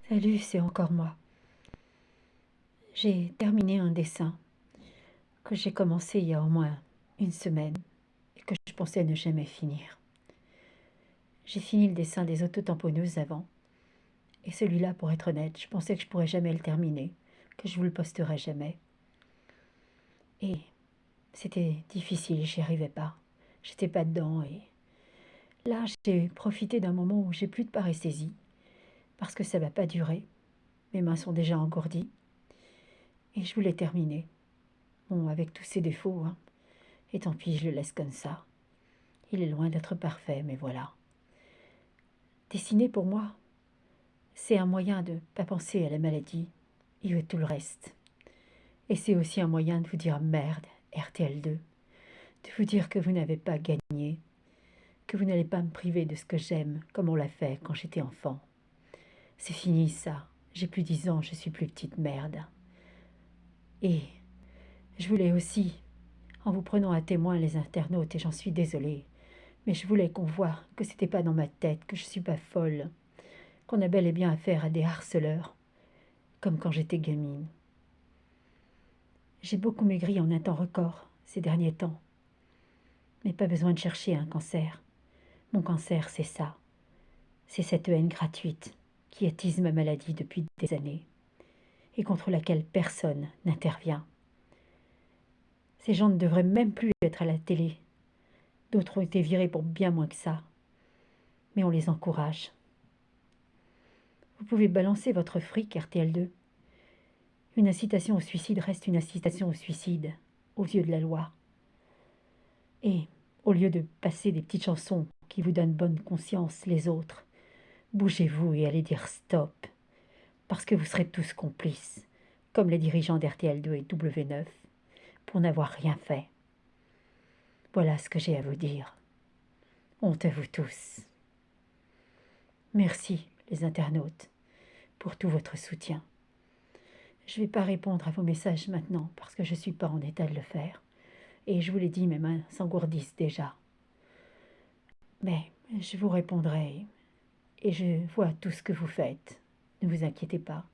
Salut, c'est encore moi. J'ai terminé un dessin que j'ai commencé il y a au moins une semaine et que je pensais ne jamais finir. J'ai fini le dessin des autotamponneuses avant, et celui-là, pour être honnête, je pensais que je pourrais jamais le terminer, que je vous le posterais jamais. Et c'était difficile, j'y arrivais pas. J'étais pas dedans et là, j'ai profité d'un moment où j'ai plus de paresthésie parce que ça va pas durer. Mes mains sont déjà engourdies et je voulais terminer. Bon, avec tous ses défauts, hein. Et tant pis, je le laisse comme ça. Il est loin d'être parfait, mais voilà. Dessiner pour moi, c'est un moyen de ne pas penser à la maladie et à tout le reste. Et c'est aussi un moyen de vous dire merde, RTL2, de vous dire que vous n'avez pas gagné, que vous n'allez pas me priver de ce que j'aime comme on l'a fait quand j'étais enfant. C'est fini ça, j'ai plus 10 ans, je suis plus petite merde. Et je voulais aussi, en vous prenant à témoin les internautes, et j'en suis désolée, mais je voulais qu'on voie que c'était pas dans ma tête, que je suis pas folle, qu'on a bel et bien affaire à des harceleurs, comme quand j'étais gamine. J'ai beaucoup maigri en un temps record ces derniers temps, mais pas besoin de chercher un cancer. Mon cancer, c'est ça. C'est cette haine gratuite qui attise ma maladie depuis des années et contre laquelle personne n'intervient. Ces gens ne devraient même plus être à la télé. D'autres ont été virés pour bien moins que ça. Mais on les encourage. Vous pouvez balancer votre fric, RTL2. Une incitation au suicide reste une incitation au suicide, aux yeux de la loi. Et, au lieu de passer des petites chansons qui vous donnent bonne conscience les autres, bougez-vous et allez dire stop, parce que vous serez tous complices, comme les dirigeants d'RTL2 et W9, pour n'avoir rien fait. Voilà ce que j'ai à vous dire. Honte à vous tous. Merci, les internautes, pour tout votre soutien. Je ne vais pas répondre à vos messages maintenant, parce que je ne suis pas en état de le faire. Et je vous l'ai dit, mes mains s'engourdissent déjà. Mais je vous répondrai, et je vois tout ce que vous faites. Ne vous inquiétez pas.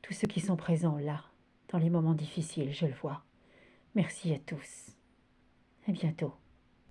Tous ceux qui sont présents là, dans les moments difficiles, je le vois. Merci à tous. À bientôt.